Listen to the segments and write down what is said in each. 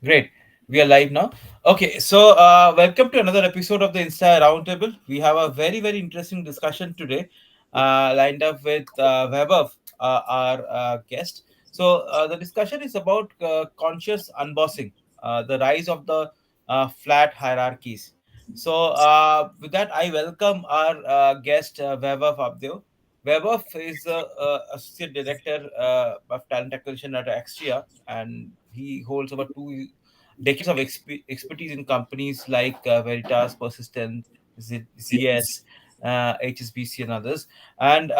Great. We are live now. Okay, so welcome to another episode of the Insta Roundtable. We have a very interesting discussion today, lined up with Vaibhav, our guest. So the discussion is about conscious unbossing, the rise of the flat hierarchies. So with that, I welcome our guest Vaibhav Abdeo. Vaibhav is the associate director of talent acquisition at Axtria, and he holds over two decades of expertise in companies like Veritas, Persistent, ZS, HSBC, and others. And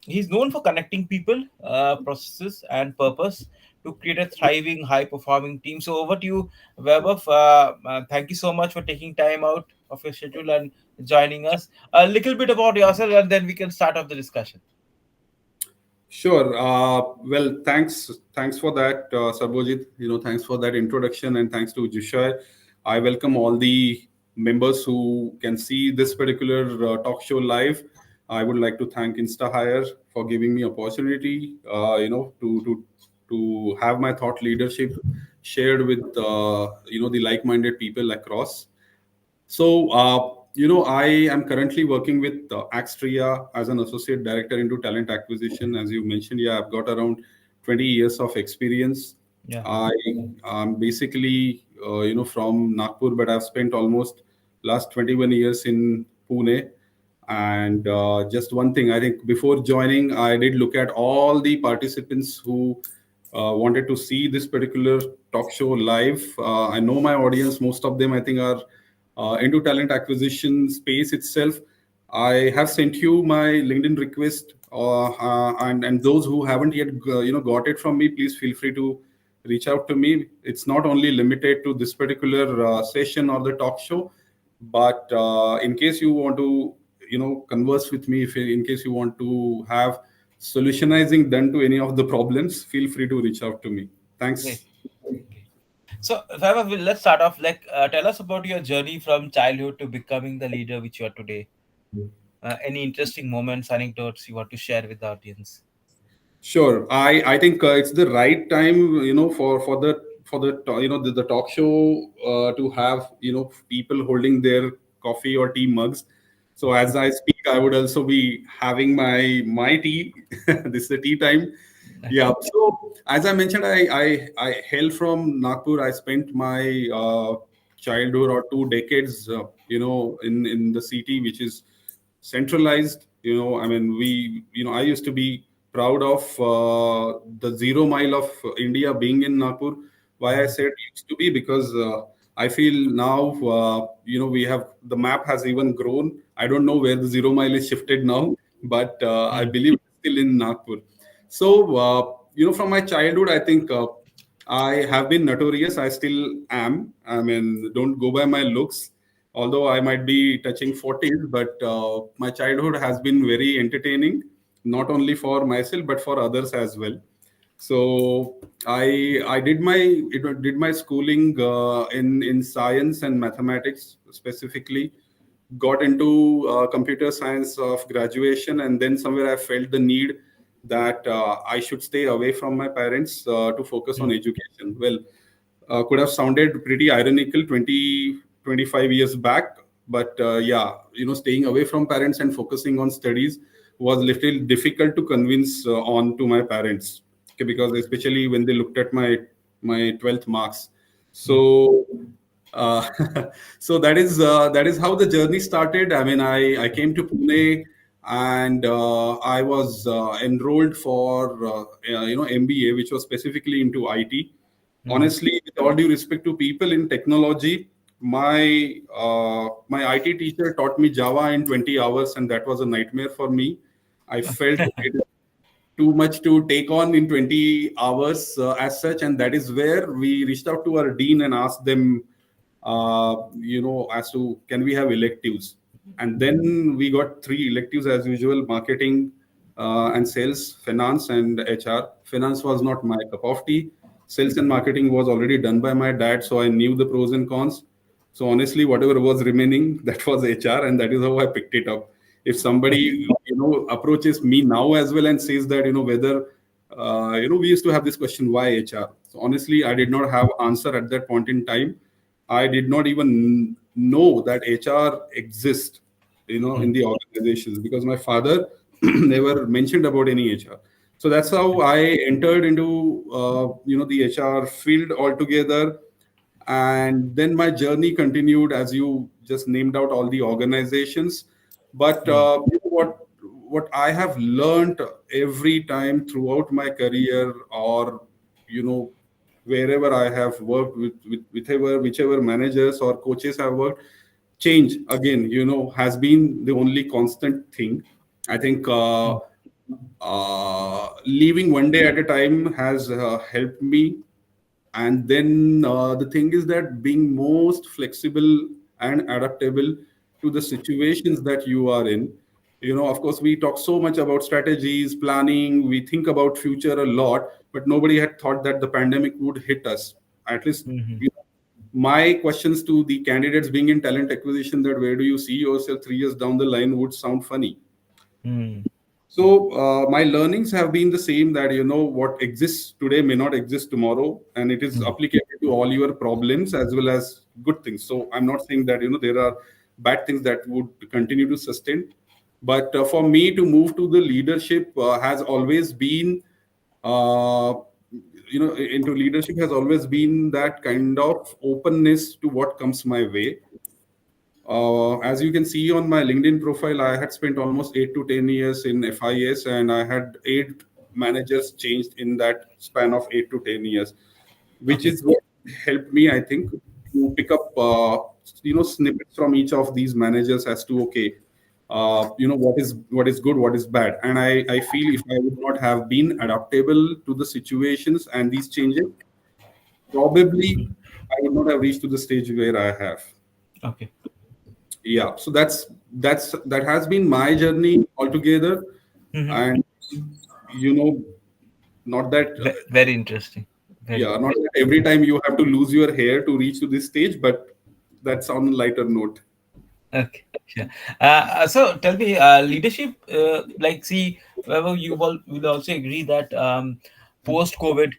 he's known for connecting people, processes, and purpose to create a thriving, high-performing team. So over to you, Vaibhav. Thank you so much for taking time out of your schedule and joining us. A little bit about yourself, and then we can start off the discussion. Sure. Well, thanks for that, Sarbojit. Thanks for that introduction, and thanks to Jishai. I welcome all the members who can see this particular talk show live. I would like to thank InstaHire for giving me opportunity, to have my thought leadership shared with the like-minded people across. So, I am currently working with Axtria as an associate director into talent acquisition. As you mentioned, yeah, I've got around 20 years of experience. Yeah. I am basically, from Nagpur, but I've spent almost last 21 years in Pune. And just one thing, I think before joining, I did look at all the participants who wanted to see this particular talk show live. I know my audience; most of them, I think, are into talent acquisition space itself. I have sent you my LinkedIn request, and those who haven't yet got it from me, please feel free to reach out to me. It's not only limited to this particular session or the talk show, but in case you want to converse with me, if in case you want to have solutionizing done to any of the problems, feel free to reach out to me. Great. Thanks. Okay. So, Vaibhav, let's start off. Tell us about your journey from childhood to becoming the leader which you are today. Any interesting moments, anecdotes you want to share with the audience? Sure. I think it's the right time, for the talk show to have people holding their coffee or tea mugs. So as I speak, I would also be having my tea. This is the tea time. Yeah. So as I mentioned, I hail from Nagpur. I spent my childhood or 2 decades, in the city, which is centralized. I mean, I used to be proud of the 0 mile of India being in Nagpur. Why I said used to be, because I feel now, we have the map has even grown. I don't know where the 0 mile is shifted now, but I Hmm. believe it's still in Nagpur. So, from my childhood, I think I have been notorious. I still am. I mean, don't go by my looks, although I might be touching 40s, but my childhood has been very entertaining, not only for myself, but for others as well. So I did my schooling in science and mathematics specifically. Got into computer science of graduation, and then somewhere I felt the need that I should stay away from my parents to focus on Hmm. education. Well, could have sounded pretty ironical 20 25 years back, but yeah, staying away from parents and focusing on studies was little difficult to convince on to my parents. Okay, because especially when they looked at my 12th marks. Hmm. So uh, so that is how the journey started. I mean, I came to Pune, and I was enrolled for MBA, which was specifically into IT. Hmm. Honestly, with all due respect to people in technology, my IT teacher taught me Java in 20 hours, and that was a nightmare for me. I felt it is too much to take on in 20 hours as such, and that is where we reached out to our dean and asked them, as to can we have electives. And then we got 3 electives as usual: marketing and sales, finance and HR. Finance was not my cup of tea. Sales and marketing was already done by my dad, so I knew the pros and cons. So honestly, whatever was remaining, that was HR, and that is how I picked it up. If somebody approaches me now as well and says that whether We used to have this question, why HR? So honestly, I did not have answer at that point in time. I did not even know that HR exists, in Mm, the organizations, because my father never mentioned about any HR. So that's how I entered into, the HR field altogether. And then my journey continued, as you just named out all the organizations. But mm, what I have learned every time throughout my career, or you know wherever I have worked with whichever managers or coaches have worked, change again, has been the only constant thing. I think mm, leaving one day at a time has helped me. And then the thing is that being most flexible and adaptable to the situations that you are in. Of course, we talk so much about strategies, planning, we think about future a lot, but nobody had thought that the pandemic would hit us. At least, mhm, my questions to the candidates being in talent acquisition, that where do you see yourself 3 years down the line, would sound funny. mm, So my learnings have been the same, that what exists today may not exist tomorrow, and it is mm, applicable to all your problems as well as good things. So I'm not saying that there are bad things that would continue to sustain, but for me to move to the leadership has always been, uh, into leadership has always been that kind of openness to what comes my way. As you can see on my LinkedIn profile, I had spent almost 8 to 10 years in FIS, and I had 8 managers changed in that span of 8 to 10 years, which okay. is what helped me, I think, to pick up, snippets from each of these managers as to, okay, what is good, what is bad. And I feel if I would not have been adaptable to the situations and these changes, probably I would not have reached to the stage where I have. Okay. Yeah, so that has been my journey altogether. Mhm. And you know not that Very interesting. Very yeah, good. not that every time you have to lose your hair to reach to this stage, but that's on a lighter note. Okay, sure. So tell me, leadership, like, see, whether you will also agree that post-COVID,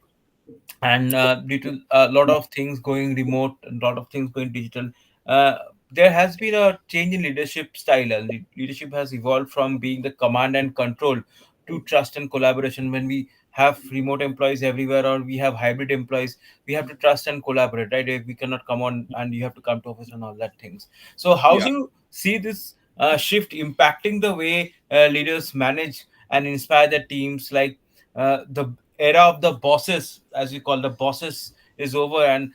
and due to a lot of things going remote, a lot of things going digital, uh, there has been a change in leadership style. Leadership has evolved from being the command and control to trust and collaboration. When we have remote employees everywhere, or we have hybrid employees, we have to trust and collaborate, right? If we cannot come on and you have to come to office and all that things. So how Yeah. do you see this shift impacting the way leaders manage and inspire their teams? Like, the era of the bosses, as we call the bosses, is over, and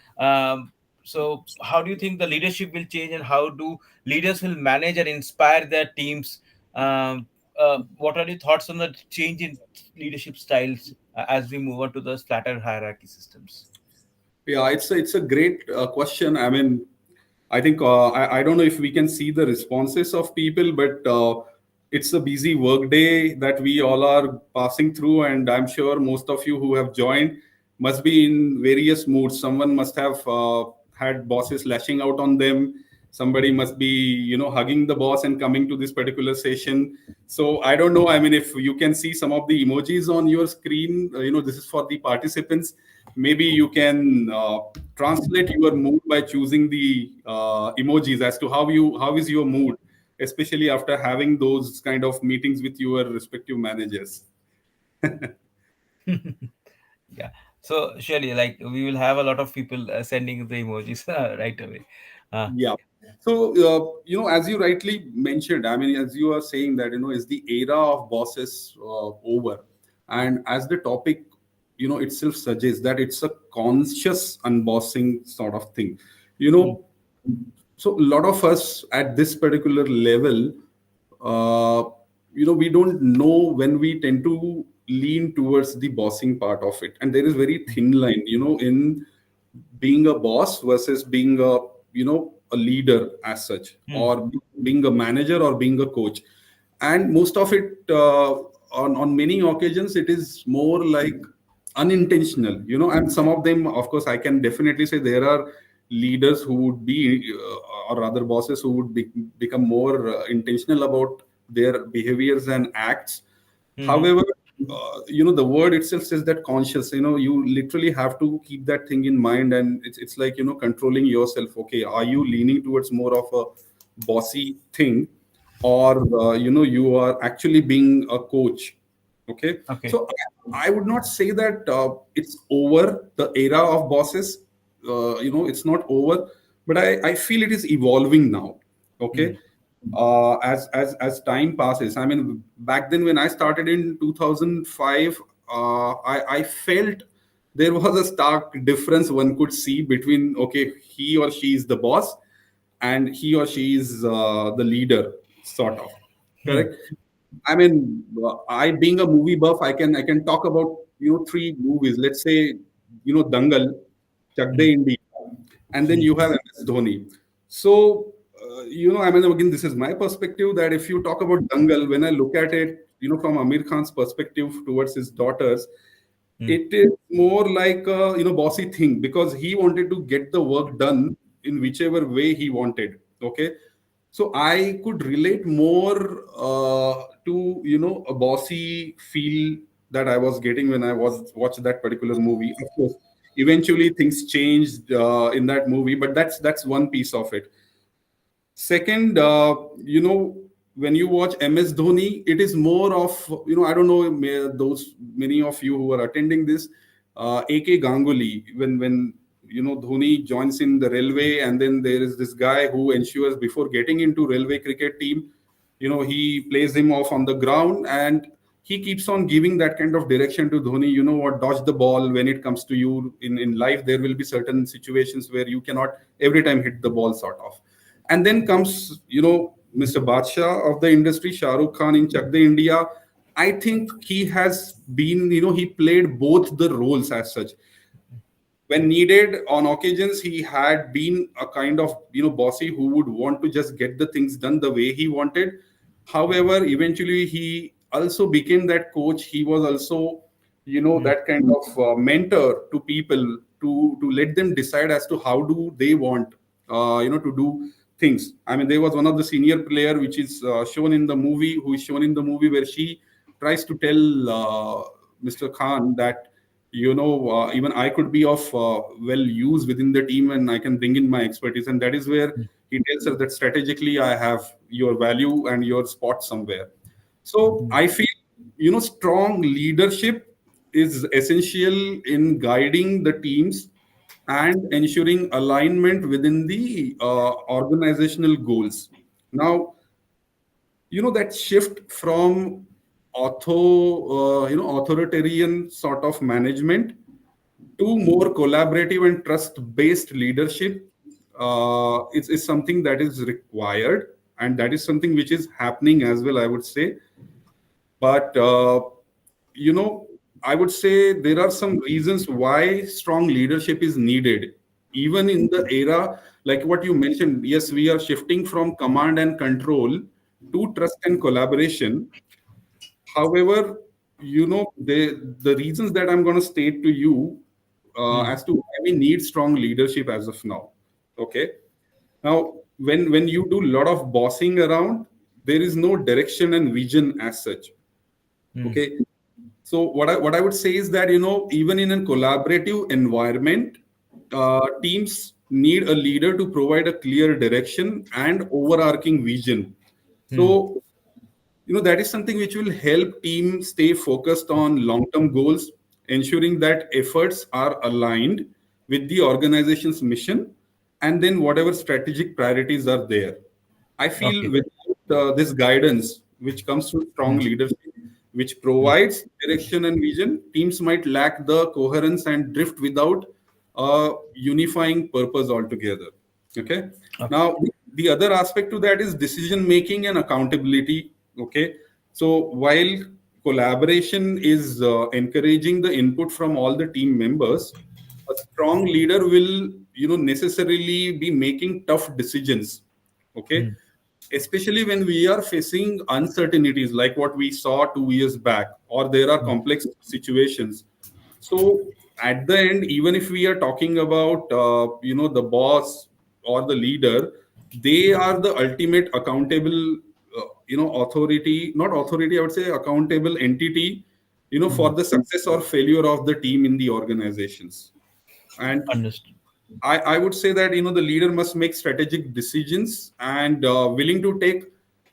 so how do you think the leadership will change, and how do leaders will manage and inspire their teams? What are your thoughts on the change in leadership styles as we move on to the flatter hierarchy systems? Yeah, it's a great question. I mean, I think I don't know if we can see the responses of people, but it's a busy work day that we all are passing through, and I'm sure most of you who have joined must be in various moods. Someone must have had bosses lashing out on them. Somebody must be, hugging the boss and coming to this particular session. So I don't know. I mean, if you can see some of the emojis on your screen, this is for the participants. Maybe you can translate your mood by choosing the emojis as to how is your mood, especially after having those kind of meetings with your respective managers. Yeah. So surely, like, we will have a lot of people sending the emojis right away. Yeah. So, as you rightly mentioned, I mean, as you are saying that, is the era of bosses over? And as the topic, itself suggests that it's a conscious unbossing sort of thing. You Mm, know, so a lot of us at this particular level, uh, we don't know when we tend to lean towards the bossing part of it. And there is very mm, thin line, in being a boss versus being a leader as such, mm, or being a manager or being a coach. And most of it, on many occasions, it is more like unintentional, and some of them, of course, I can definitely say there are leaders who would be, or rather bosses who would become more intentional about their behaviors and acts. mhm, However, the word itself says that conscious. You literally have to keep that thing in mind, and it's like controlling yourself. Okay, are you leaning towards more of a bossy thing, or you are actually being a coach? Okay, Okay. so I would not say that it's over the era of bosses. It's not over, but I feel it is evolving now. Hmm. Okay, as time passes. I mean, back then when I started in 2005, I felt there was a stark difference one could see between, okay, he or she is the boss and he or she is the leader, sort of. Hmm. Correct. I mean, I being a movie buff, I can talk about three movies. Let's say Dangal, Chak Hmm. De India, and then Hmm. you have MS Dhoni. So I mean, again, this is my perspective that if you talk about Dangal, when I look at it, from Amir Khan's perspective towards his daughters, Hmm. it is more like a bossy thing because he wanted to get the work done in whichever way he wanted. Okay, so I could relate more to a bossy feel that I was getting when I was watched that particular movie. Of course, eventually things changed in that movie, but that's one piece of it. Second, when you watch MS Dhoni, it is more of, I don't know, those many of you who are attending this, AK Ganguly, when Dhoni joins in the railway, and then there is this guy who ensures before getting into railway cricket team, he plays him off on the ground, and he keeps on giving that kind of direction to Dhoni. You know what? Dodge the ball when it comes to you in life. There will be certain situations where you cannot every time hit the ball, sort of. And then comes, Mr. Badshah of the industry, Shah Rukh Khan in Chak De India. I think he has been, he played both the roles as such. When needed, on occasions, he had been a kind of, bossy who would want to just get the things done the way he wanted. However, eventually he also became that coach. He was also, Hmm. that kind of mentor to people to let them decide as to how do they want, to do things. I mean, there was one of the senior player which is shown in the movie, who is shown in the movie where she tries to tell Mr. Khan that even I could be of well use within the team, and I can bring in my expertise. And that is where he tells her that strategically I have your value and your spot somewhere. So Hmm. I feel strong leadership is essential in guiding the teams and ensuring alignment within the organizational goals. Now, that shift from authoritarian sort of management to more collaborative and trust based leadership is something that is required, and that is something which is happening as well, I would say. But you know I would say there are some reasons why strong leadership is needed even in the era like what you mentioned. Yes, we are shifting from command and control to trust and collaboration. However, the reasons that I'm going to state to you Hmm. as to why we need strong leadership as of now. Okay. Now, when you do a lot of bossing around, there is no direction and vision as such. Hmm. Okay. So what I would say is that even in a collaborative environment, teams need a leader to provide a clear direction and overarching vision. Hmm. So that is something which will help team stay focused on long term goals, ensuring that efforts are aligned with the organization's mission and then whatever strategic priorities are there. I feel Okay. without this guidance which comes through strong Hmm. leadership, which Hmm. provides direction and vision, teams might lack the coherence and drift without a unifying purpose altogether. Okay. Okay. Now, the other aspect to that is decision making and accountability. Okay. So while collaboration is encouraging the input from all the team members, a strong leader will, necessarily be making tough decisions. Okay, Hmm. especially when we are facing uncertainties like what we saw 2 years back, or there are Hmm. complex situations. So at the end, even if we are talking about the boss or the leader, they are the ultimate accountable authority, not authority, I would say accountable entity for Hmm. the success or failure of the team in the organizations. And Understood. I would say that the leader must make strategic decisions and willing to take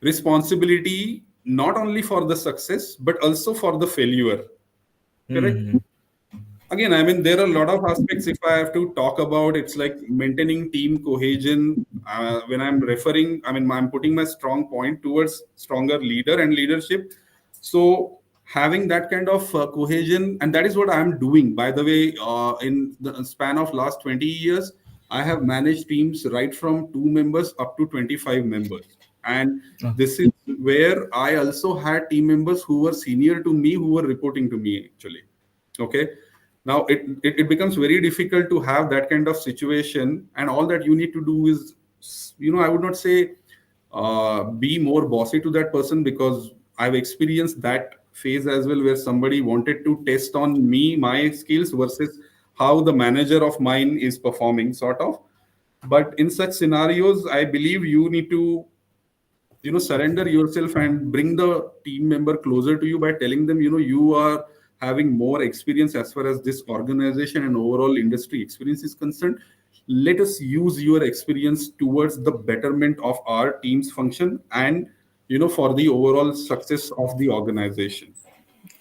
responsibility not only for the success but also for the failure. Correct? Hmm. Again, I mean, there are a lot of aspects if I have to talk about. It's like maintaining team cohesion. When I'm referring, I mean, I'm putting my strong point towards stronger leader and leadership. So having that kind of cohesion, and that is what I'm doing. By the way, in the span of last 20 years, I have managed teams right from 2 members up to 25 members. And Oh, this is where I also had team members who were senior to me, who were reporting to me actually. Okay. Now it becomes very difficult to have that kind of situation, and all that you need to do is, I would not say be more bossy to that person, because I've experienced that phase as well, where somebody wanted to test on me my skills versus how the manager of mine is performing, sort of. But in such scenarios, I believe you need to surrender yourself and bring the team member closer to you by telling them, you are having more experience as far as this organization and overall industry experience is concerned. Let us use your experience towards the betterment of our team's function and for the overall success of the organization.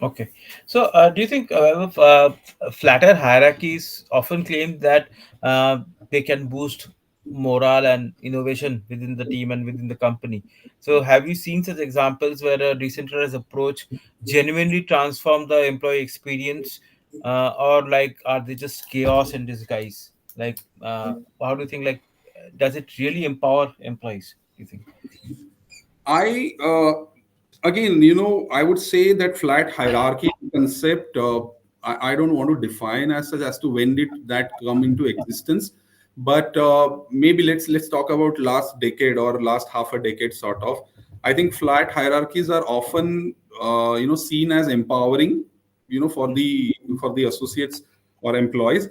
okay. So, do you think flatter hierarchies often claim that they can boost morale and innovation within the team and within the company? So, have you seen such examples where a decentralized approach genuinely transform the employee experience, or like are they just chaos in disguise? Like, how do you think? Like, does it really empower employees? Do you think? I again, I would say that flat hierarchy concept. I don't want to define as such as to when did that come into existence, but maybe let's talk about last decade or last half a decade, sort of. I think flat hierarchies are often seen as empowering, for the associates or employees.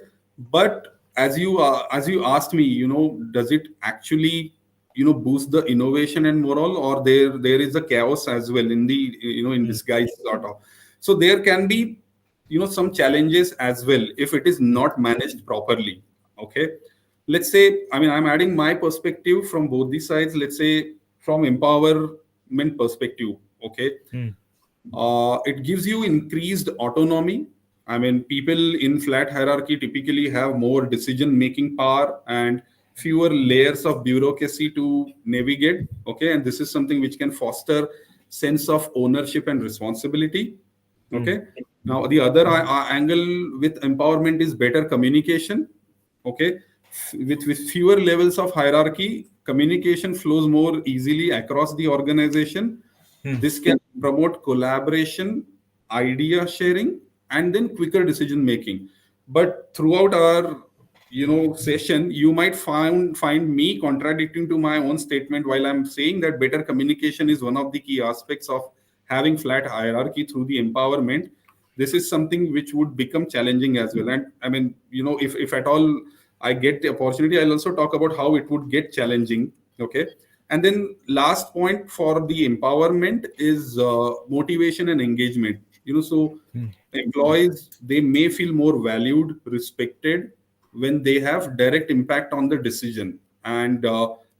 But as you asked me, does it actually boost the innovation and morale, or there is a chaos as well in the in Hmm. disguise, sort of. So there can be some challenges as well if it is not managed properly. Okay, let's say, I mean, I'm adding my perspective from both the sides. Let's say from empowerment perspective. Okay, Hmm. it gives you increased autonomy. I mean, people in flat hierarchy typically have more decision making power and fewer layers of bureaucracy to navigate. Okay, and this is something which can foster sense of ownership and responsibility. Hmm. Okay, now the other angle with empowerment is better communication. Okay, with fewer levels of hierarchy, communication flows more easily across the organization. Hmm. This can promote collaboration, idea sharing, and then quicker decision making. But throughout our session, you might find me contradicting to my own statement while I'm saying that better communication is one of the key aspects of having flat hierarchy through the empowerment. This is something which would become challenging as well. And I mean, if at all I get the opportunity, I'll also talk about how it would get challenging. Okay, and then last point for the empowerment is motivation and engagement. So Hmm. employees, they may feel more valued, respected when they have direct impact on the decision, and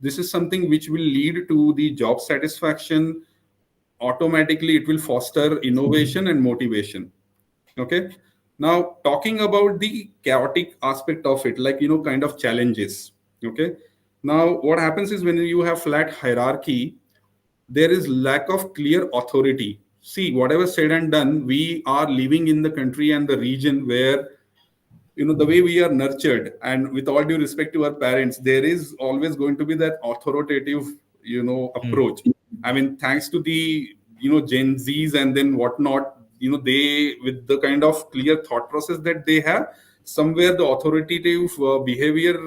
this is something which will lead to the job satisfaction. Automatically, it will foster innovation and motivation. Okay, now talking about the chaotic aspect of it, like kind of challenges. Okay, now what happens is when you have flat hierarchy, there is lack of clear authority. See, whatever said and done, we are living in the country and the region where the way we are nurtured, and with all due respect to our parents, there is always going to be that authoritative Hmm. approach. I mean, thanks to the Gen Z's and then whatnot, they, with the kind of clear thought process that they have, somewhere the authoritative behavior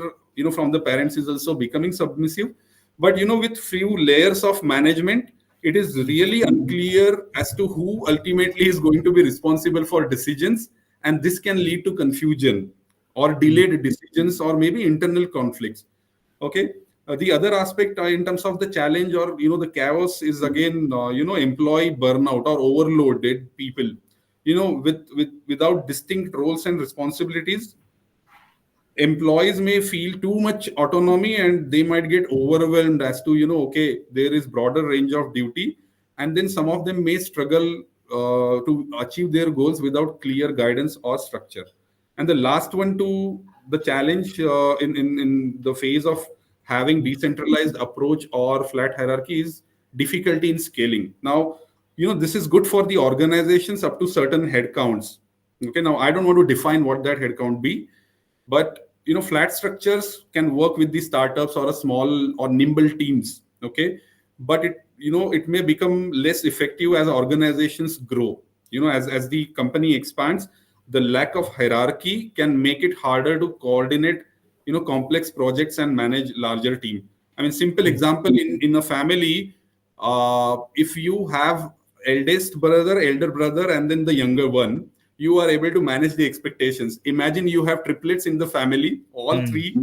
from the parents is also becoming submissive. But with few layers of management, it is really unclear as to who ultimately is going to be responsible for decisions, and this can lead to confusion or Hmm. delayed decisions or maybe internal conflicts. Okay, the other aspect in terms of the challenge or the chaos is again employee burnout or overloaded people. without distinct roles and responsibilities, employees may feel too much autonomy and they might get overwhelmed as to, okay, there is broader range of duty, and then some of them may struggle to achieve their goals without clear guidance or structure. And the last one, to the challenge in the phase of having decentralized approach or flat hierarchy, is difficulty in scaling. Now, this is good for the organizations up to certain headcounts. Okay, now I don't want to define what that headcount be, but flat structures can work with the startups or a small or nimble teams. Okay, but it may become less effective as organizations grow. As the company expands, the lack of hierarchy can make it harder to coordinate complex projects and manage larger team. I mean, simple Mm. example, in a family, if you have eldest brother, elder brother, and then the younger one, you are able to manage the expectations. Imagine you have triplets in the family, all Mm. three.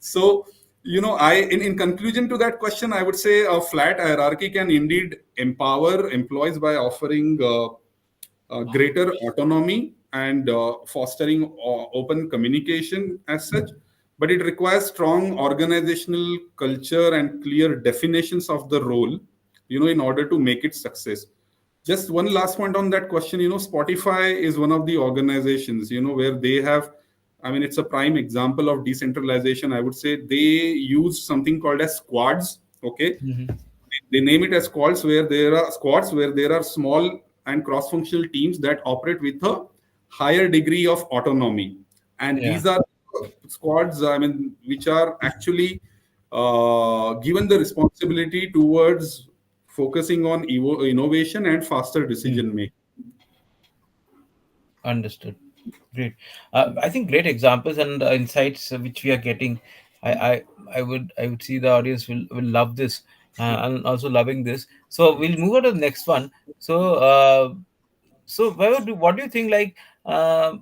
So, in conclusion to that question, I would say a flat hierarchy can indeed empower employees by offering greater autonomy and fostering open communication as such. But it requires strong organizational culture and clear definitions of the role, in order to make it success. Just one last point on that question. Spotify is one of the organizations, where they have, I mean, it's a prime example of decentralization. I would say they use something called as squads. Okay, Mhm. they name it as squads where there are small and cross-functional teams that operate with a higher degree of autonomy. And Yeah. these are squads, I mean, which are actually given the responsibility towards focusing on innovation and faster Mm. decision making. Understood. Great. I think great examples and insights which we are getting. I, I I would see the audience will love this, and also loving this. So we'll move on to the next one. So what do you think, like, uh,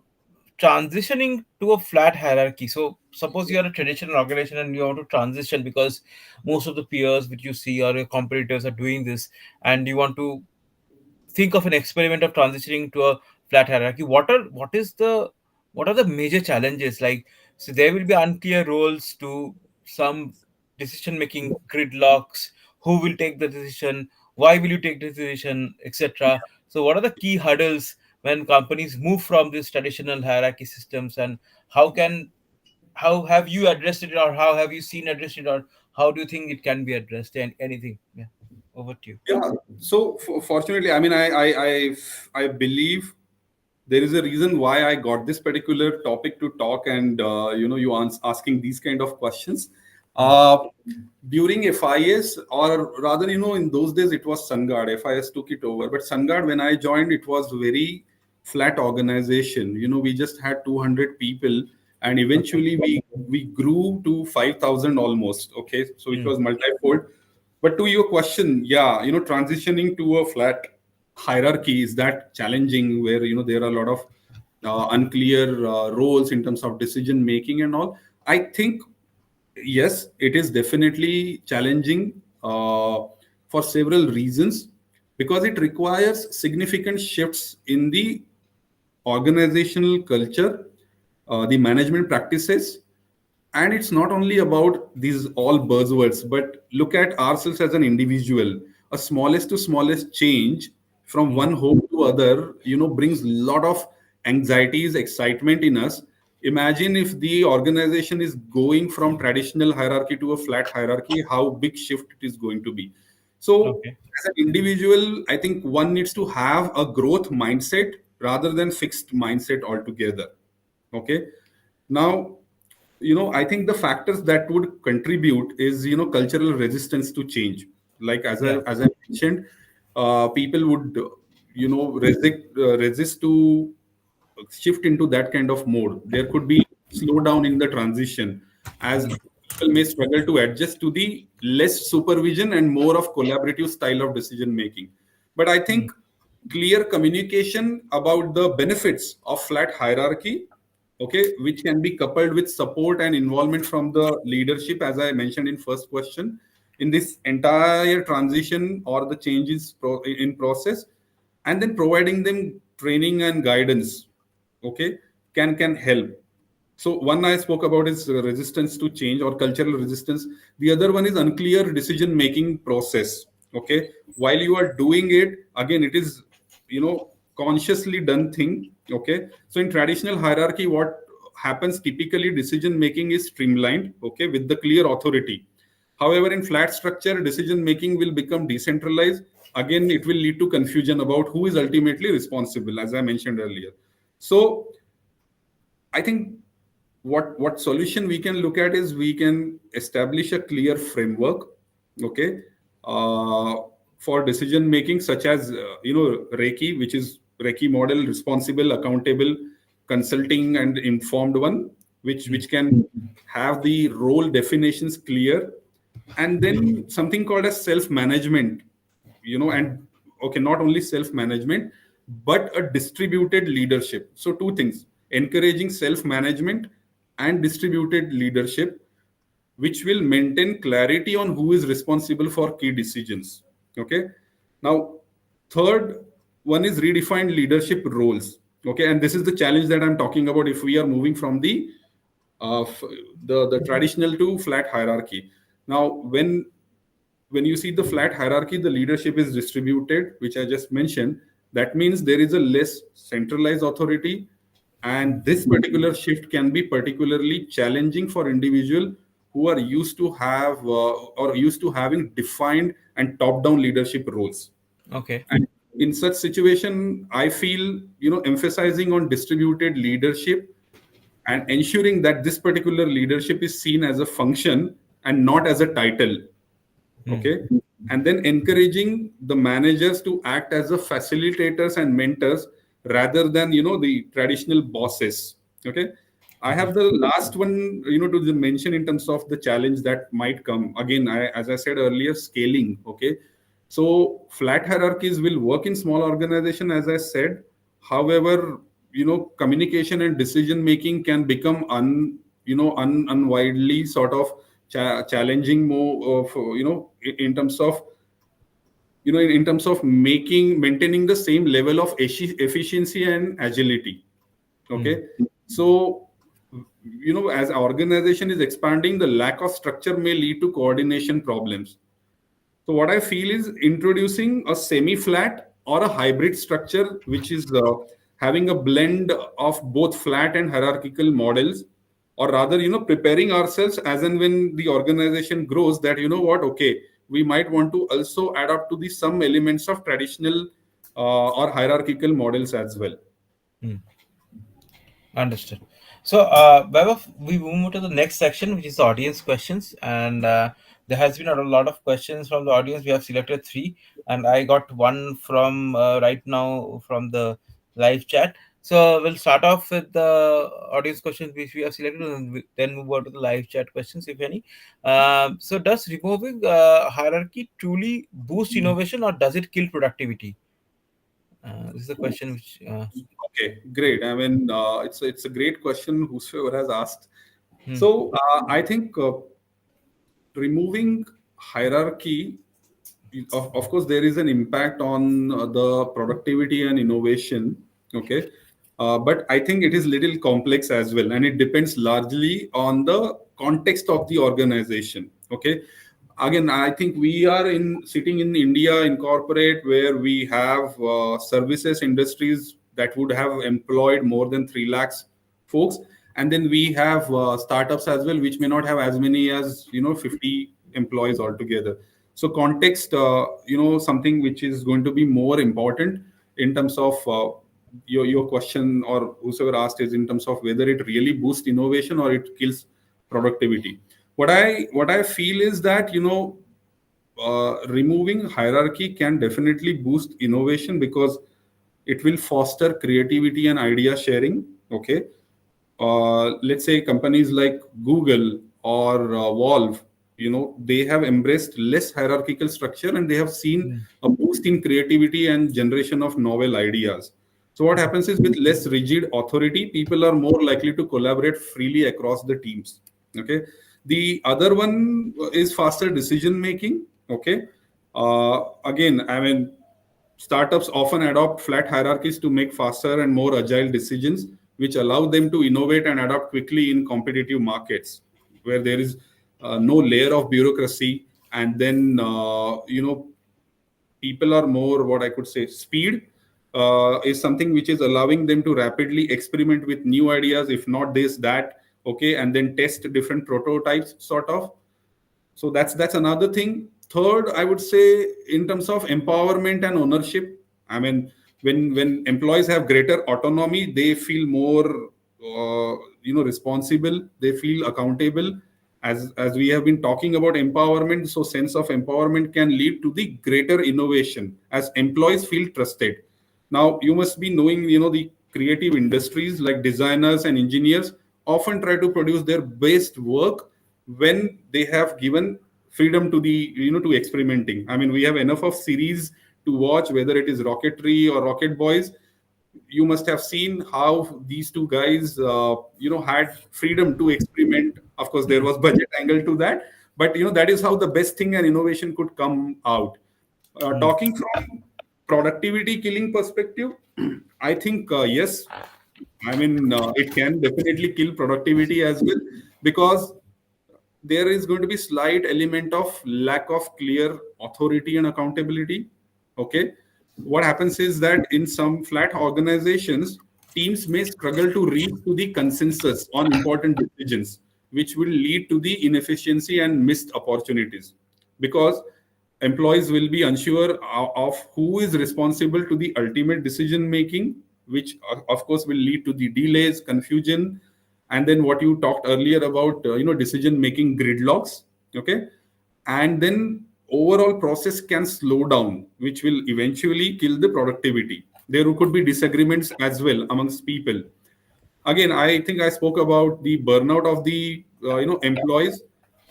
transitioning to a flat hierarchy? So suppose you are a traditional organization and you want to transition because most of the peers which you see or your competitors are doing this, and you want to think of an experiment of transitioning to a flat hierarchy. What are the major challenges? Like, so there will be unclear roles to some decision making gridlocks. Who will take the decision? Why will you take the decision, etc.? So what are the key hurdles when companies move from these traditional hierarchy systems, and how can how have you addressed it, or how have you seen addressed it, or how do you think it can be addressed? And anything, yeah, over to you. Yeah. So fortunately, I mean, I believe there is a reason why I got this particular topic to talk, and you asking these kind of questions. Mm. Uh, During FIS, or rather, in those days it was SunGuard. FIS took it over, but SunGuard, when I joined, it was very flat organization. We just had 200 people, and Okay. eventually we grew to 5,000 almost. Okay, so it Mm. was multifold. But to your question, yeah, transitioning to a flat hierarchy, is that challenging, where there are a lot of unclear roles in terms of decision making and all. I think yes, it is definitely challenging for several reasons, because it requires significant shifts in the organizational culture, the management practices. And it's not only about these all buzzwords, but look at ourselves as an individual. A smallest to smallest change from Mm. one home to other, brings a lot of anxieties, excitement in us. Imagine if the organization is going from traditional hierarchy to a flat hierarchy, how big shift it is going to be. So Okay. as an individual, I think one needs to have a growth mindset rather than fixed mindset altogether. Okay. Now, I think the factors that would contribute is, cultural resistance to change. Like Yeah. as I mentioned, people would, resist to shift into that kind of mode. There could be slowdown in the transition, as Mm. people may struggle to adjust to the less supervision and more of collaborative style of decision making. But I Mm. think clear communication about the benefits of flat hierarchy, okay, which can be coupled with support and involvement from the leadership, as I mentioned in first question, in this entire transition or the changes in process, and then providing them training and guidance, okay, can help. So one I spoke about is resistance to change or cultural resistance. The other one is unclear decision making process. Okay, while you are doing it, again, it is, consciously done thing. Okay, so in traditional hierarchy, what happens typically, decision making is streamlined. Okay, with the clear authority. However, in flat structure, decision making will become decentralized. Again, it will lead to confusion about who is ultimately responsible, as I mentioned earlier. So I think what solution we can look at is we can establish a clear framework, okay, uh, for decision making, such as Reiki, which is Reiki model, responsible, accountable, consulting, and informed one, which can have the role definitions clear, and then something called as self management, and okay, not only self management but a distributed leadership. So two things: encouraging self management and distributed leadership, which will maintain clarity on who is responsible for key decisions. Okay, now third one is redefined leadership roles. Okay, and this is the challenge that I'm talking about if we are moving from the f- the traditional to flat hierarchy. Now when you see the flat hierarchy, the leadership is distributed, which I just mentioned. That means there is a less centralized authority, and this particular shift can be particularly challenging for individuals who are used to have or used to having defined and top-down leadership roles. Okay. And in such situation, I feel emphasizing on distributed leadership and ensuring that this particular leadership is seen as a function and not as a title. Hmm. Okay, and then encouraging the managers to act as a facilitators and mentors rather than the traditional bosses. Okay, I Okay. have the last one to mention in terms of the challenge that might come. Again, as I said earlier, scaling. Okay, so flat hierarchies will work in small organization, as I said. However, communication and decision making can become unwidely sort of challenging more of in terms of in terms of maintaining the same level of efficiency and agility. Hmm. Okay, so as our organization is expanding, the lack of structure may lead to coordination problems. So what I feel is introducing a semi-flat or a hybrid structure, which is having a blend of both flat and hierarchical models, or rather, preparing ourselves as and when the organization grows. That what, okay, we might want to also adapt to the some elements of traditional or hierarchical models as well. Hmm. Understood. So, Vaibhav, we move to the next section, which is audience questions, and there has been a lot of questions from the audience. We have selected three, and I got one from right now from the live chat. So we'll start off with the audience questions which we have selected, and then move on to the live chat questions, if any. So, does removing hierarchy truly boost innovation, or does it kill productivity? This is a question which. Okay, great. I mean, it's a great question. Whosoever has asked. Hmm, So I think removing hierarchy, of course there is an impact on the productivity and innovation. Okay, but I think it is little complex as well, and it depends largely on the context of the organization. Okay, again, I think we are in sitting in India in corporate, where we have services industries that would have employed more than 3 lakhs folks, and then we have startups as well, which may not have as many as 50 employees altogether. So context, something which is going to be more important in terms of your question, or whosoever asked, is in terms of whether it really boosts innovation or it kills productivity. What I feel is that removing hierarchy can definitely boost innovation, because it will foster creativity and idea sharing. Okay, let's say companies like Google or Valve, they have embraced less hierarchical structure, and they have seen hmm, a boost in creativity and generation of novel ideas. So what happens is, with less rigid authority, people are more likely to collaborate freely across the teams. Okay, the other one is faster decision making. Okay, again, I mean, Startups often adopt flat hierarchies to make faster and more agile decisions, which allow them to innovate and adapt quickly in competitive markets where there is no layer of bureaucracy. And then, people are more, what I could say, speed is something which is allowing them to rapidly experiment with new ideas, if not this, that, okay, and then test different prototypes, sort of. So that's another thing. Third, I would say, in terms of empowerment and ownership, I mean, when employees have greater autonomy, they feel more responsible, they feel accountable. As we have been talking about empowerment, so sense of empowerment can lead to the greater innovation as employees feel trusted. Now, you must be knowing, the creative industries like designers and engineers often try to produce their best work when they have given freedom to the, to experimenting. I mean, we have enough of series to watch, whether it is Rocketry or Rocket Boys. You must have seen how these two guys, had freedom to experiment. Of course, there was budget angle to that, but that is how the best thing and innovation could come out. Talking from productivity killing perspective, I think yes. I mean, it can definitely kill productivity as well, because there is going to be slight element of lack of clear authority and accountability. Okay, what happens is that in some flat organizations, teams may struggle to reach to the consensus on important decisions, which will lead to the inefficiency and missed opportunities, because employees will be unsure of who is responsible to the ultimate decision making, which of course will lead to the delays, confusion, and then what you talked earlier about, decision making gridlocks. Okay, and then overall process can slow down, which will eventually kill the productivity. There could be disagreements as well amongst people. Again, I think I spoke about the burnout of the employees.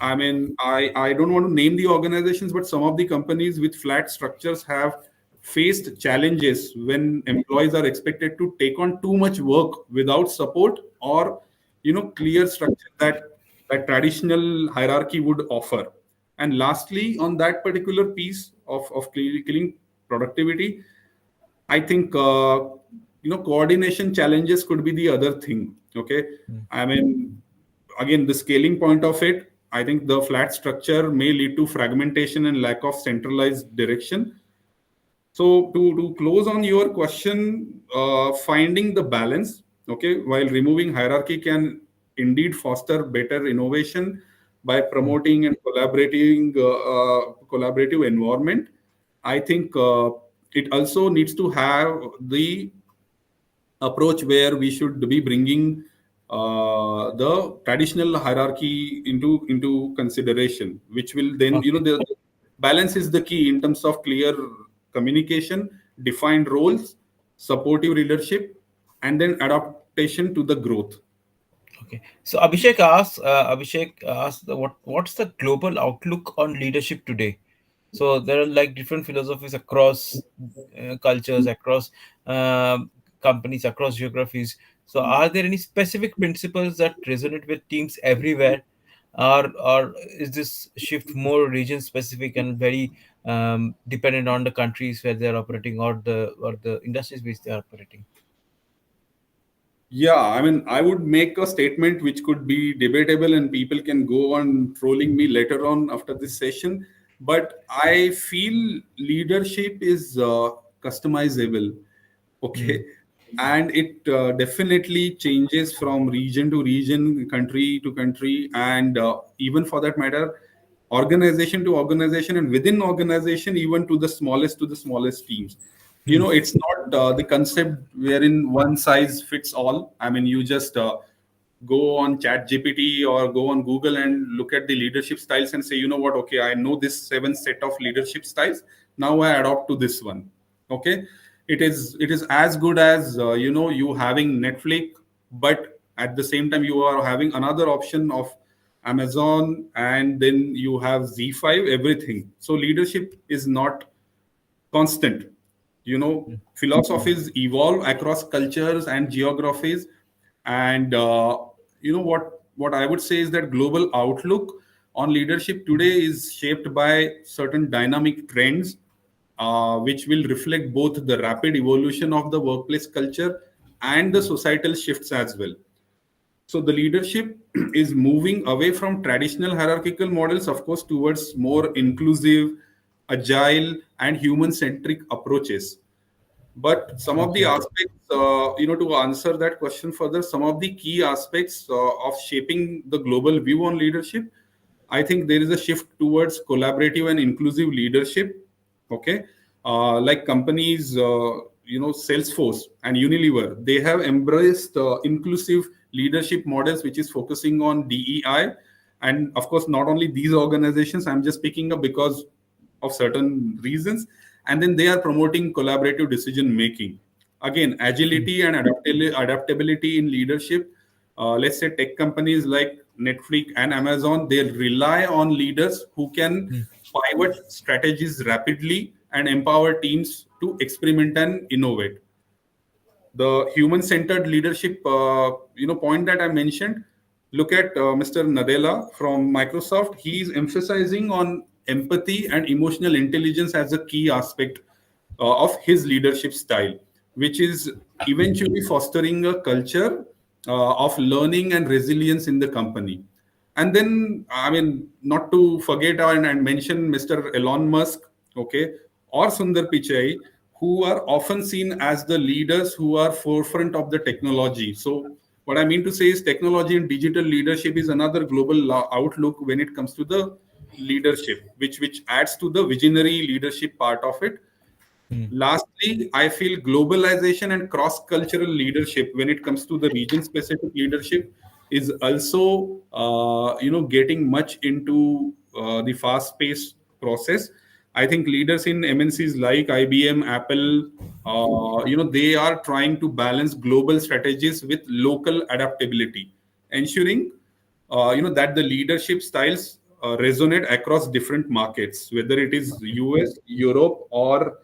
I mean, I don't want to name the organizations, but some of the companies with flat structures have faced challenges when employees are expected to take on too much work without support or clear structure that traditional hierarchy would offer. And lastly, on that particular piece of killing productivity, I think coordination challenges could be the other thing. Okay, I mean, again, the scaling point of it, I think the flat structure may lead to fragmentation and lack of centralized direction. So to close on your question, finding the balance, okay, while removing hierarchy can indeed foster better innovation by promoting and collaborative environment. I think it also needs to have the approach where we should be bringing the traditional hierarchy into consideration, which will then, Okay. the balance is the key in terms of clear communication, defined roles, supportive leadership, and then adaptation to the growth. Okay. So Abhishek asked what's the global outlook on leadership today? So there are like different philosophies across cultures, across companies, across geographies. So are there any specific principles that resonate with teams everywhere, or is this shift more region specific and very dependent on the countries where they are operating, or the industries which they are operating? Yeah, I mean, I would make a statement which could be debatable, and people can go on trolling me later on after this session. But I feel leadership is customizable, Hmm. okay? And it definitely changes from region to region, country to country, and even for that matter, organization to organization, and within organization, even to the smallest teams. Hmm. It's not the concept wherein one size fits all. I mean, you just go on chat gpt or go on google and look at the leadership styles and say, you know what, okay, I know this seven set of leadership styles, now I adopt to this one. Okay, it is as good as you having netflix, but at the same time you are having another option of amazon, and then you have z5, everything. So leadership is not constant. Philosophies evolve across cultures and geographies. And what I would say is that global outlook on leadership today is shaped by certain dynamic trends, which will reflect both the rapid evolution of the workplace culture and the societal shifts as well. So the leadership is moving away from traditional hierarchical models, of course, towards more inclusive, agile, and human-centric approaches. But some of the Okay. aspects, to answer that question further, some of the key aspects of shaping the global view on leadership, I think there is a shift towards collaborative and inclusive leadership. Okay, like companies, Salesforce and Unilever, they have embraced inclusive leadership models, which is focusing on DEI. And of course, not only these organizations, I'm just picking up because of certain reasons, and then they are promoting collaborative decision making. Again, agility and adaptability in leadership. Let's say tech companies like Netflix and Amazon, they rely on leaders who can pivot strategies rapidly and empower teams to experiment and innovate. The human-centered leadership, point that I mentioned. Look at Mr. Nadella from Microsoft. He is emphasizing on empathy and emotional intelligence as a key aspect of his leadership style, which is eventually fostering a culture of learning and resilience in the company. And then, I mean, not to forget and mention Mr. Elon Musk, okay, or Sundar Pichai, who are often seen as the leaders who are forefront of the technology. So, what I mean to say is, technology and digital leadership is another global outlook when it comes to the leadership, which adds to the visionary leadership part of it. Lastly, I feel globalization and cross-cultural leadership, when it comes to the region-specific leadership, is also getting much into the fast-paced process. I think leaders in MNCs like IBM, Apple, they are trying to balance global strategies with local adaptability, ensuring that the leadership styles resonate across different markets, whether it is US, Europe, or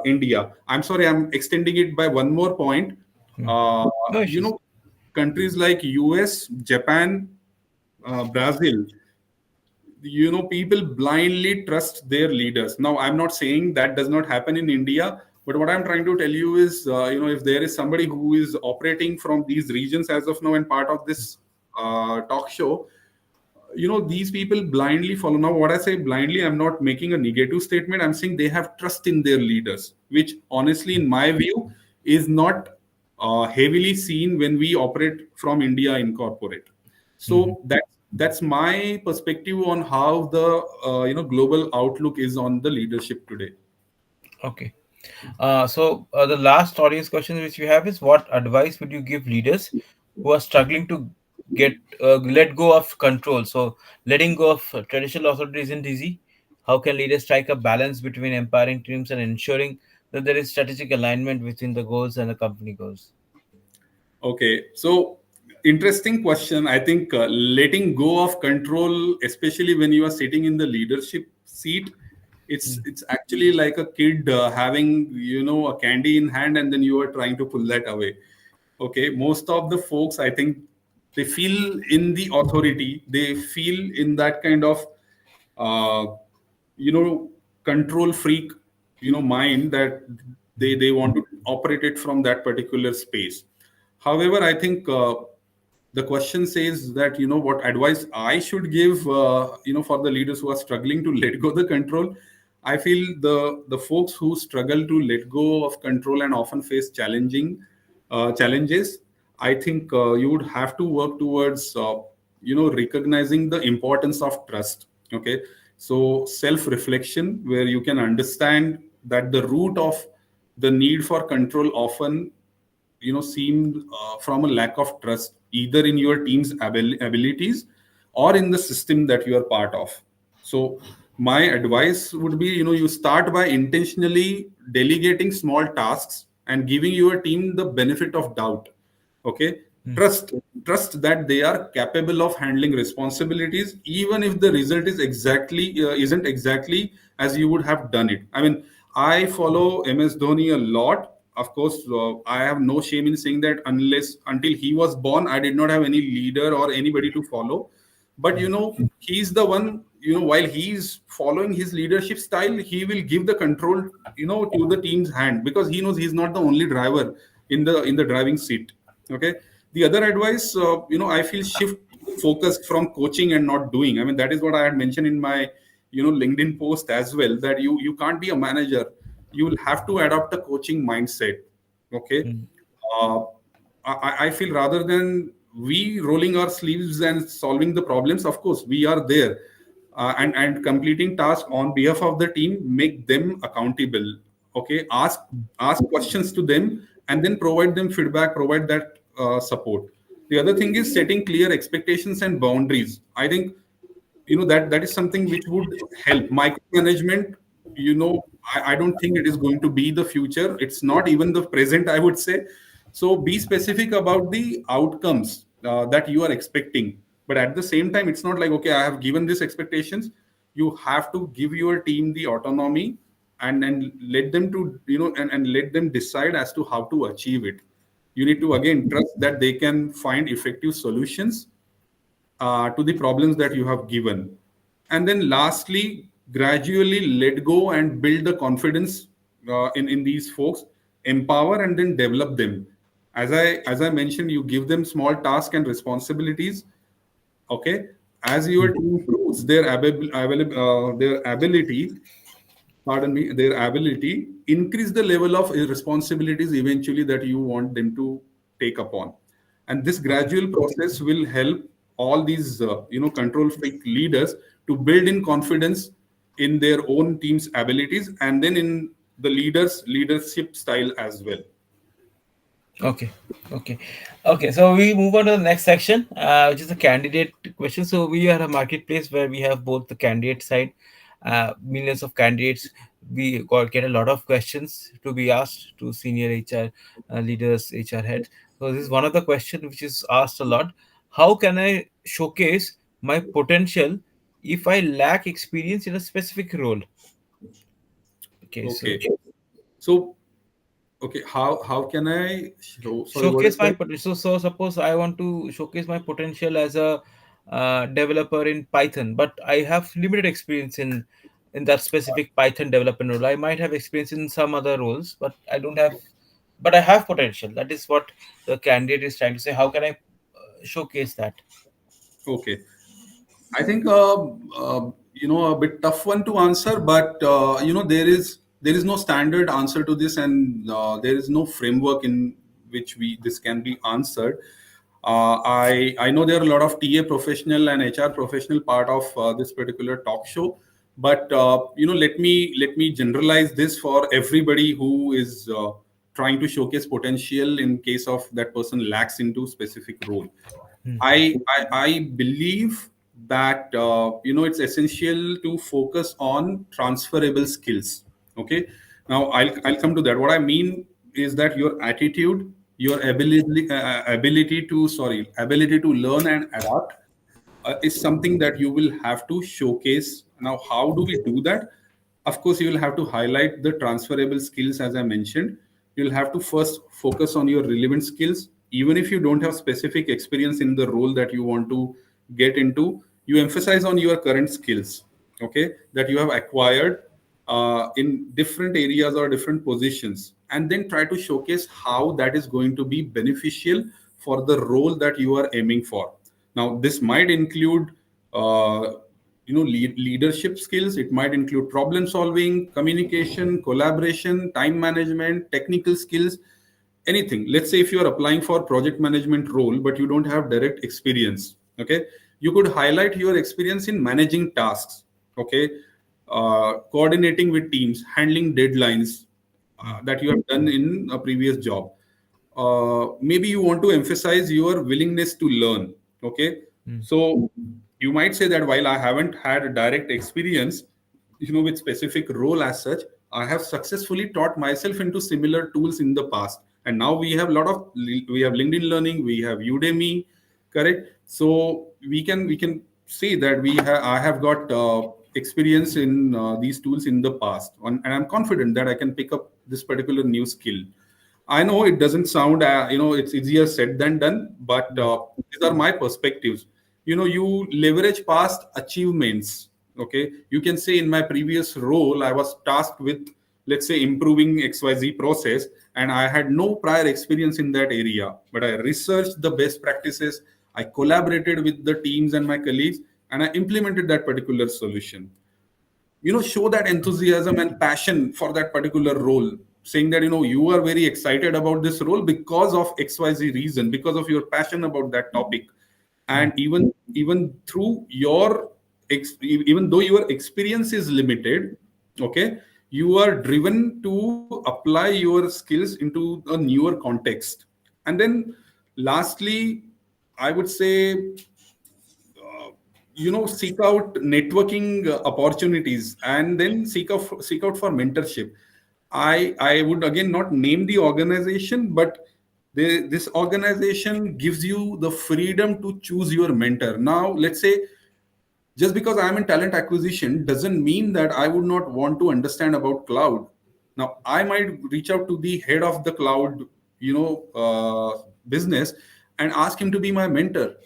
India. I'm sorry, I'm extending it by one more point. Uh, No you issues. know, countries like US, Japan, Brazil, people blindly trust their leaders. Now, I'm not saying that does not happen in India, but what I'm trying to tell you is, if there is somebody who is operating from these regions as of now and part of this talk show, these people blindly follow. Now, what I say blindly, I'm not making a negative statement. I'm saying they have trust in their leaders, which honestly, in my view, is not heavily seen when we operate from India in corporate. So that's my perspective on how the global outlook is on the leadership today. Okay. So the last audience question which we have is, what advice would you give leaders who are struggling to get let go of control? So letting go of traditional authority isn't easy. How can leaders strike a balance between empowering teams and ensuring that there is strategic alignment between the goals and the company goals? Okay, so interesting question. I think letting go of control, especially when you are sitting in the leadership seat, it's actually like a kid having a candy in hand, and then you are trying to pull that away. Okay, most of the folks, I think, they feel in the authority, they feel in that kind of uh, you know control freak mind, that they want to operate it from that particular space. However, I think the question says that what advice I should give for the leaders who are struggling to let go the control. I feel the folks who struggle to let go of control and often face challenges. I think you would have to work towards recognizing the importance of trust. Okay, so self reflection, where you can understand that the root of the need for control often seemed from a lack of trust, either in your team's abilities or in the system that you are part of. So my advice would be, you start by intentionally delegating small tasks and giving your team the benefit of doubt. Okay, trust trust that they are capable of handling responsibilities, even if the result isn't exactly as you would have done it. I mean, I follow MS Dhoni a lot. Of course, I have no shame in saying that, until he was born, I did not have any leader or anybody to follow. But he's the one while he's following his leadership style, he will give the control, to the team's hand, because he knows he's not the only driver in the driving seat. Okay. The other advice, I feel, shift focus from coaching and not doing. I mean, that is what I had mentioned in my LinkedIn post as well, that you can't be a manager. You will have to adopt a coaching mindset. Okay. mm, uh, I feel, rather than we rolling our sleeves and solving the problems, of course, we are there, and completing tasks on behalf of the team, make them accountable. Okay, ask questions to them, and then provide them feedback, provide that support. The other thing is setting clear expectations and boundaries. I think that is something which would help. Micromanagement, I don't think it is going to be the future. It's not even the present, I would say. So be specific about the outcomes that you are expecting, but at the same time, it's not like, okay, I have given these expectations. You have to give your team the autonomy, and let them to and let them decide as to how to achieve it. You need to again trust that they can find effective solutions to the problems that you have given. And then lastly, gradually let go and build the confidence in these folks, empower and then develop them. As I mentioned, you give them small tasks and responsibilities. Okay, as your team proves their ability, pardon me, their ability, increase the level of responsibilities eventually that you want them to take upon. And this okay. gradual process will help all these, control freak leaders to build in confidence in their own team's abilities, and then in the leader's leadership style as well. Okay, okay, okay. So we move on to the next section, which is the candidate question. So we are a marketplace where we have both the candidate side, millions of candidates. We get a lot of questions to be asked to senior HR leaders, HR heads. So this is one of the questions which is asked a lot. How can I showcase my potential if I lack experience in a specific role? Okay, so Okay. So, okay, how can I show? Sorry, what is showcase my that? potential. So suppose I want to showcase my potential as a developer in Python, but I have limited experience in that specific Python development role. I might have experience in some other roles, but I don't have. But I have potential. That is what the candidate is trying to say. How can I showcase that? Okay. I think a bit tough one to answer, but there is no standard answer to this, and there is no framework in which we this can be answered. I know there are a lot of TA professional and HR professional part of this particular talk show, but let me generalize this for everybody who is trying to showcase potential in case of that person lacks into specific role. Hmm. I believe that it's essential to focus on transferable skills. Okay, now I'll come to that. What I mean is that your attitude, your ability to learn and adapt is something that you will have to showcase. Now, how do we do that? Of course, you will have to highlight the transferable skills, as I mentioned. You'll have to first focus on your relevant skills. Even if you don't have specific experience in the role that you want to get into, you emphasize on your current skills, okay, that you have acquired in different areas or different positions, and then try to showcase how that is going to be beneficial for the role that you are aiming for. Now, this might include leadership skills. It might include problem solving, communication, collaboration, time management, technical skills, anything. Let's say if you are applying for project management role but you don't have direct experience, okay, you could highlight your experience in managing tasks, okay, coordinating with teams, handling deadlines Hmm. that you have done in a previous job. Maybe you want to emphasize your willingness to learn. Okay, Hmm. so you might say that while I haven't had a direct experience, with specific role as such, I have successfully taught myself into similar tools in the past, and now we have LinkedIn Learning, we have Udemy, correct? So we can say that I have got experience in these tools in the past, and I'm confident that I can pick up this particular new skill. I know it doesn't sound, it's easier said than done, but Yes. these are my perspectives. You leverage past achievements, Okay, you can say in my previous role I was tasked with, let's say, improving XYZ process, and I had no prior experience in that area, but I researched the best practices, I collaborated with the teams and my colleagues, and I implemented that particular solution. Show that enthusiasm and passion for that particular role, saying that you are very excited about this role because of XYZ reason, because of your passion about that topic. And even through your even though your experience is limited, okay, you are driven to apply your skills into a newer context. And then lastly, I would say, seek out networking opportunities, and then seek out for mentorship. I would again not name the organization, but this organization gives you the freedom to choose your mentor. Now let's say, just because I am in talent acquisition doesn't mean that I would not want to understand about cloud. Now I might reach out to the head of the cloud business and ask him to be my mentor.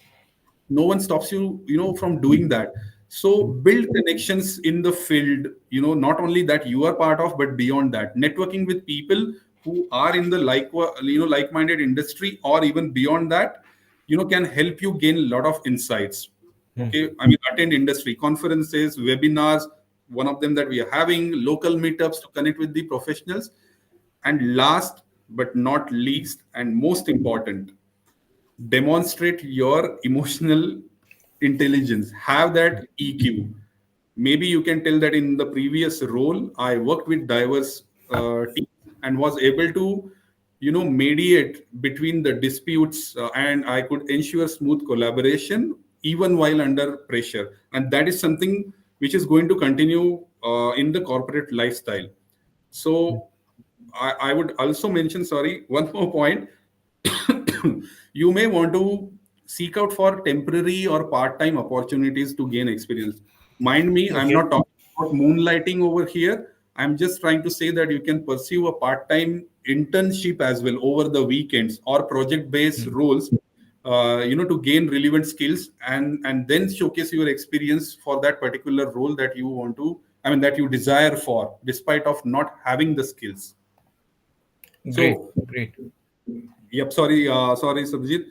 No one stops you from doing that. So build connections in the field, not only that you are part of, but beyond that, networking with people who are in the like-minded industry, or even beyond that, can help you gain a lot of insights. Okay, I mean, attend industry conferences, webinars, one of them that we are having, local meetups to connect with the professionals. And last but not least, and most important, demonstrate your emotional intelligence. Have that EQ. Maybe you can tell that in the previous role I worked with diverse teams and was able to mediate between the disputes, and I could ensure smooth collaboration even while under pressure. And that is something which is going to continue in the corporate lifestyle. So I would also mention, sorry, one more point. You may want to seek out for temporary or part-time opportunities to gain experience. Mind me, I'm Okay. not talking about moonlighting over here. I'm just trying to say that you can pursue a part-time internship as well over the weekends, or project-based roles, to gain relevant skills, and then showcase your experience for that particular role that you want to, I mean, that you desire for, despite of not having the skills. Great, So, great. yep, sorry, Subhajit.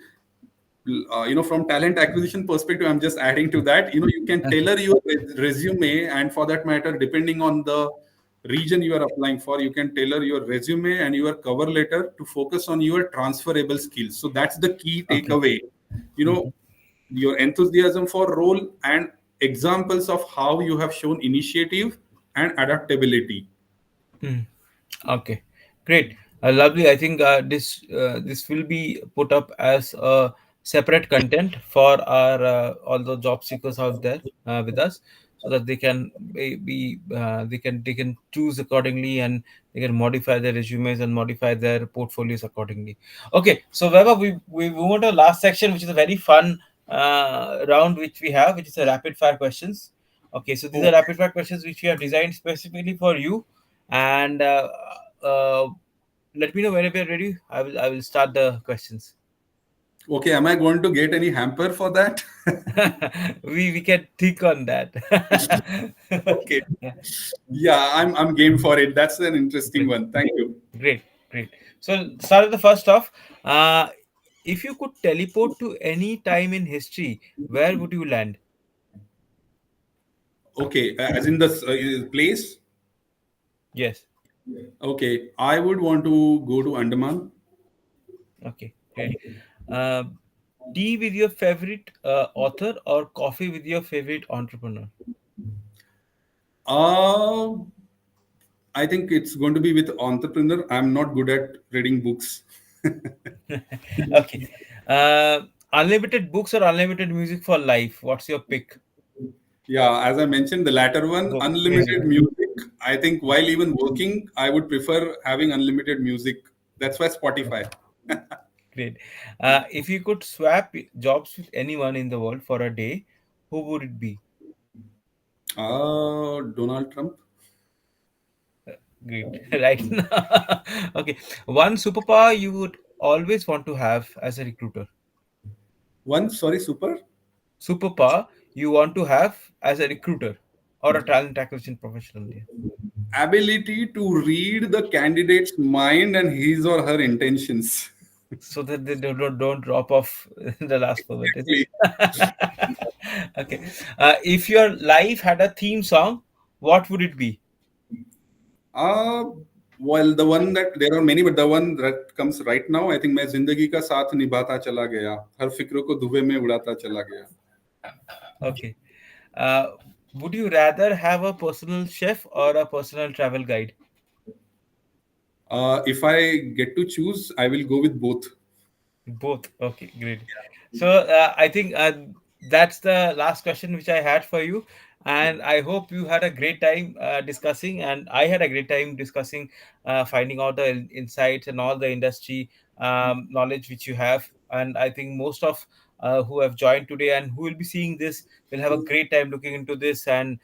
From talent acquisition perspective, I'm just adding to that. You can tailor your resume, and for that matter, depending on the region you are applying for, you can tailor your resume and your cover letter to focus on your transferable skills. So that's the key Okay. takeaway. You know, your enthusiasm for role and examples of how you have shown initiative and adaptability. Hmm. Okay, great, lovely. I think this will be put up as a separate content for our all the job seekers out there with us, so that they can they can choose accordingly, and they can modify their resumes and modify their portfolios accordingly. Okay, so Weber, we move on to the last section, which is a very fun round which we have, which is a rapid fire questions. Okay, so these are rapid fire questions which we have designed specifically for you, and uh, let me know whenever you're ready. I will start the questions. Okay, am I going to get any hamper for that? We can think on that. Okay. Yeah, Yeah, I'm game for it. That's an interesting great, one. Thank you. great, great. So start with the first off. If you could teleport to any time in history, where would you land? Okay, as in the place. Yes. Okay, I would want to go to Andaman. Okay, great. Uh, Tea with your favorite author, or coffee with your favorite entrepreneur? Uh, I think it's going to be with entrepreneur. I'm not good at reading books. Okay. Uh, Unlimited books or unlimited music for life? What's your pick? Yeah, as I mentioned, the latter one, Book music. unlimited music. I think while even working, I would prefer having unlimited music. That's why Spotify. Great. If you could swap jobs with anyone in the world for a day, who would it be? Donald Trump. Great. Right now. Okay. One superpower you would always want to have as a recruiter. One, sorry, super. Superpower you want to have as a recruiter. or a talent acquisition professional? Yeah. Ability to read the candidate's mind and his or her intentions. So that they don't drop off in the last moment, is Exactly. it? Okay. If your life had a theme song, what would it be? Uh, well, the one that there are many, but the one that comes right now, I think मैं जिंदगी का साथ निभाता चला गया, हर फिक्र को धुएं में उड़ाता चला गया. Okay. Uh, would you rather have a personal chef or a personal travel guide? If I get to choose, I will go with both. Both. Okay, great. So I think that's the last question which I had for you, and I hope you had a great time discussing, and I had a great time discussing, finding out the insights and all the industry knowledge which you have. And I think most of who have joined today and who will be seeing this will have a great time looking into this, and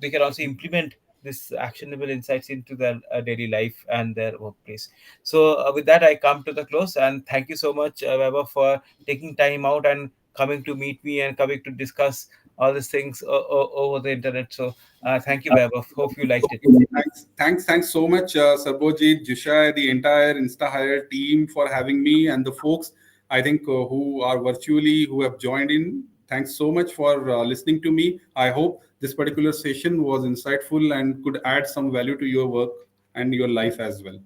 they can also implement this actionable insights into their daily life and their workplace. So, with that, I come to the close, and thank you so much, Weber, for taking time out and coming to meet me and coming to discuss all these things over the internet. So, thank you, Weber. Hope you liked it. Thanks so much, Sarbojit, Jisha, the entire InstaHire team for having me, and the folks I think who are virtually who have joined in. Thanks so much for listening to me. I hope this particular session was insightful and could add some value to your work and your life as well.